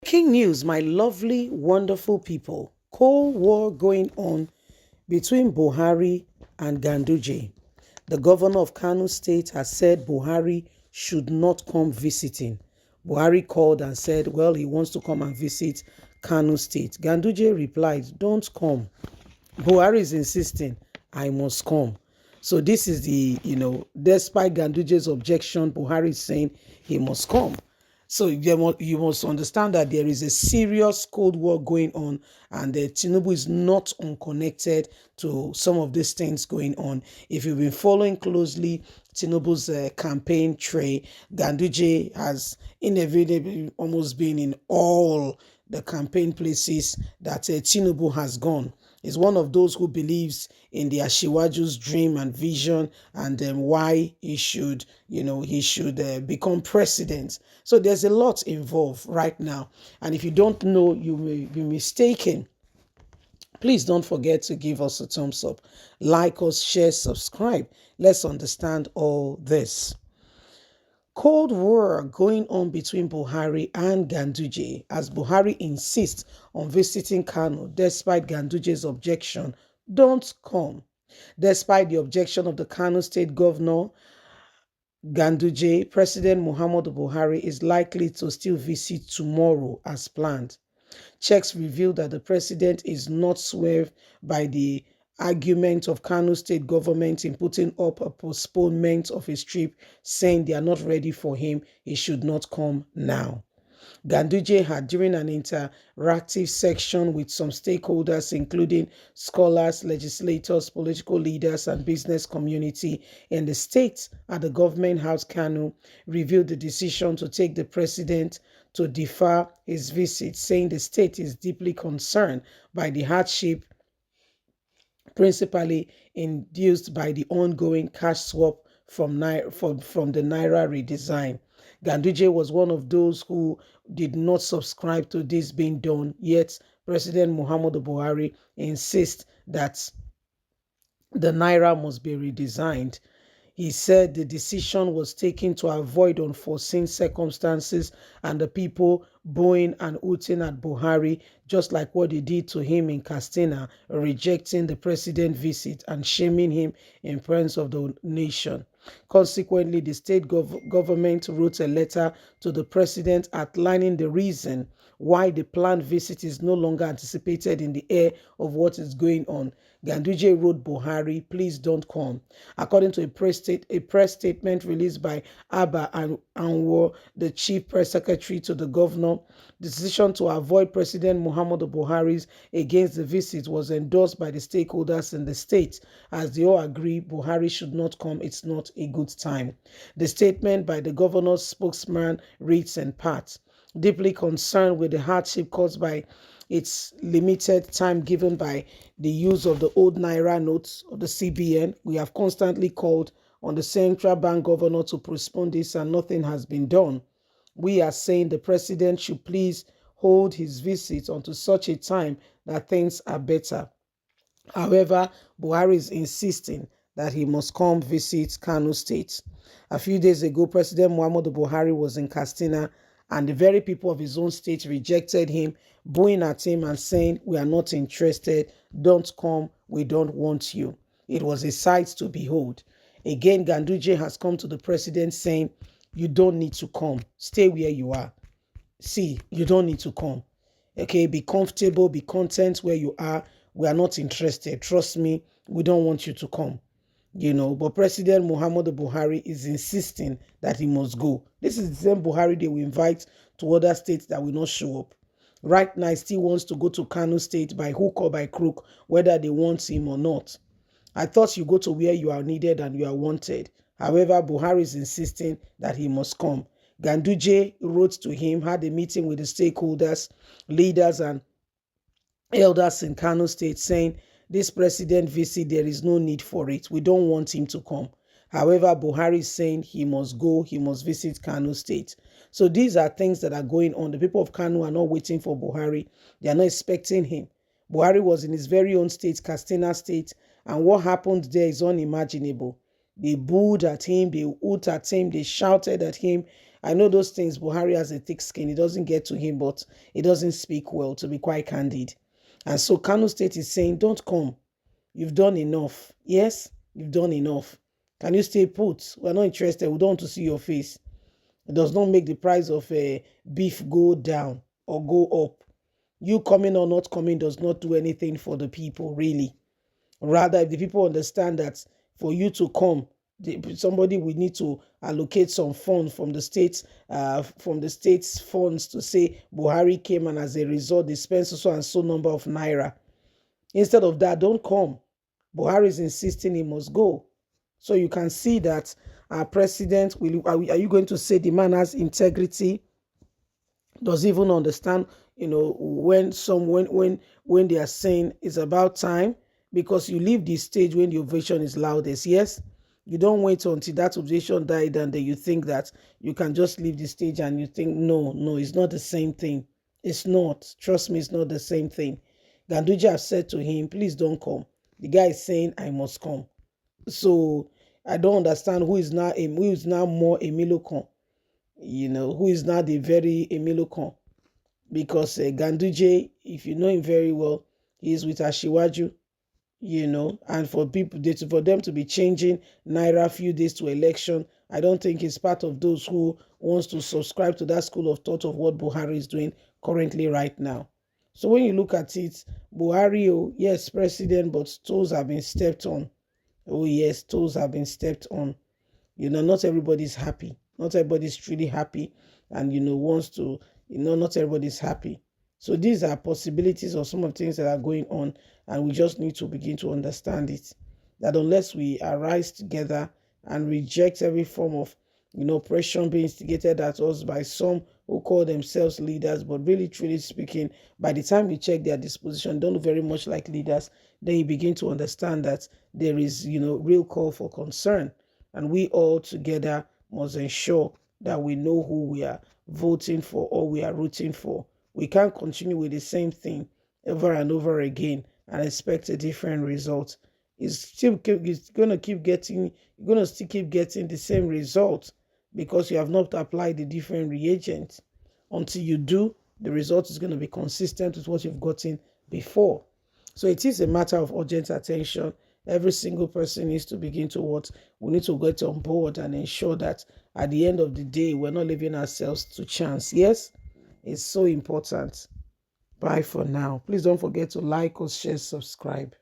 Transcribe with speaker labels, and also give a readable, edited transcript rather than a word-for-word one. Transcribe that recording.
Speaker 1: King news, my lovely, wonderful people. Cold war going on between Buhari and Ganduje. The governor of Kano State has said Buhari should not come visiting. Buhari called and said, well, he wants to come and visit Kano State. Ganduje replied, don't come. Buhari is insisting, I must come. So this is despite Ganduje's objection, Buhari is saying he must come. So you must understand that there is a serious Cold War going on, and Tinubu is not unconnected to some of these things going on. If you've been following closely Tinubu's campaign trail, Ganduje has inevitably almost been in all the campaign places that Tinubu has gone. Is one of those who believes in the Ashiwaju's dream and vision, and why he should become president. So there's a lot involved right now. And if you don't know, you may be mistaken. Please don't forget to give us a thumbs up, like us, share, subscribe. Let's understand all this. Cold war going on between Buhari and Ganduje as Buhari insists on visiting Kano despite Ganduje's objection. Don't come. Despite the objection of the Kano state governor, Ganduje, President Muhammadu Buhari is likely to still visit tomorrow as planned. Checks reveal that the president is not swerved by the argument of Kano state government in putting up a postponement of his trip, saying they are not ready for him, he should not come now. Ganduje had, during an interactive section with some stakeholders, including scholars, legislators, political leaders, and business community in the state at the government house Kano, revealed the decision to take the president to defer his visit, saying the state is deeply concerned by the hardship principally induced by the ongoing cash swap from the Naira redesign. Ganduje was one of those who did not subscribe to this being done, yet President Muhammadu Buhari insists that the Naira must be redesigned. He said the decision was taken to avoid unforeseen circumstances and the people booing and hooting at Buhari, just like what they did to him in Castina, rejecting the president's visit and shaming him in presence of the nation. Consequently, the state government wrote a letter to the president outlining the reason why the planned visit is no longer anticipated in the air of what is going on. Ganduje wrote Buhari, please don't come. According to a press statement released by Abba Anwar, the chief press secretary to the governor, the decision to avoid President Muhammadu Buhari's against the visit was endorsed by the stakeholders in the state, as they all agree Buhari should not come. It's not a good time. The statement by the governor's spokesman reads in part, deeply concerned with the hardship caused by its limited time given by the use of the old Naira notes of the CBN. We have constantly called on the central bank governor to postpone this and nothing has been done. We are saying the president should please hold his visit until such a time that things are better. However, Buhari is insisting that he must come visit Kano State. A few days ago, President Muhammadu Buhari was in Castina, and the very people of his own state rejected him, booing at him and saying, we are not interested, don't come, we don't want you. It was a sight to behold. Again, Ganduje has come to the president saying, you don't need to come, stay where you are. See, you don't need to come. Okay, be comfortable, be content where you are. We are not interested. Trust me, we don't want you to come. But President Muhammadu Buhari is insisting that he must go. This is the same Buhari they will invite to other states that will not show up. Right now, he still wants to go to Kano State by hook or by crook, whether they want him or not. I thought you go to where you are needed and you are wanted. However, Buhari is insisting that he must come. Ganduje wrote to him, had a meeting with the stakeholders, leaders, and elders in Kano State, saying, this president visit, there is no need for it. We don't want him to come. However, Buhari is saying he must go, he must visit Kano State. So these are things that are going on. The people of Kano are not waiting for Buhari. They are not expecting him. Buhari was in his very own state, Castina State, and what happened there is unimaginable. They booed at him, they hooted at him, they shouted at him, I know those things. Buhari has a thick skin. It doesn't get to him, but it doesn't speak well, to be quite candid. And so Kano State is saying, don't come. You've done enough. Yes, you've done enough. Can you stay put? We're not interested. We don't want to see your face. It does not make the price of beef go down or go up. You coming or not coming does not do anything for the people, really. Rather, if the people understand that for you to come, somebody will need to allocate some funds from the state's funds to say Buhari came and as a result they spent so and so number of naira. Instead of that, don't come. Buhari is insisting he must go. So you can see that our president are you going to say the man has integrity? Does he even understand, when they are saying it's about time? Because you leave the stage when the ovation is loudest. Yes, you don't wait until that ovation died and then you think that you can just leave the stage and you think no, it's not the same thing. It's not. Trust me, it's not the same thing. Ganduje has said to him, please don't come. The guy is saying I must come. So I don't understand who is now more Emilokon, who is now the very Emilokon. Because Ganduje, if you know him very well, he is with Ashiwaju, and for them to be changing Naira a few days to election, I don't think he's part of those who wants to subscribe to that school of thought of what Buhari is doing currently right now. So when you look at it, Buhari, oh, yes, president, but toes have been stepped on. Oh yes, toes have been stepped on. Not everybody's happy. Not everybody's truly happy and, wants to, not everybody's happy. So these are possibilities of some of the things that are going on, and we just need to begin to understand it. That unless we arise together and reject every form of, oppression being instigated at us by some who call themselves leaders, but really, truly speaking, by the time you check their disposition, don't look very much like leaders, then you begin to understand that there is, real call for concern. And we all together must ensure that we know who we are voting for or we are rooting for. We can't continue with the same thing over and over again and expect a different result. You're going to still keep getting the same result because you have not applied the different reagents. Until you do, the result is going to be consistent with what you've gotten before. So it is a matter of urgent attention. Every single person needs to begin to what we need to get on board and ensure that at the end of the day, we're not leaving ourselves to chance. Yes, it's so important. Bye for now. Please don't forget to like us, share, subscribe.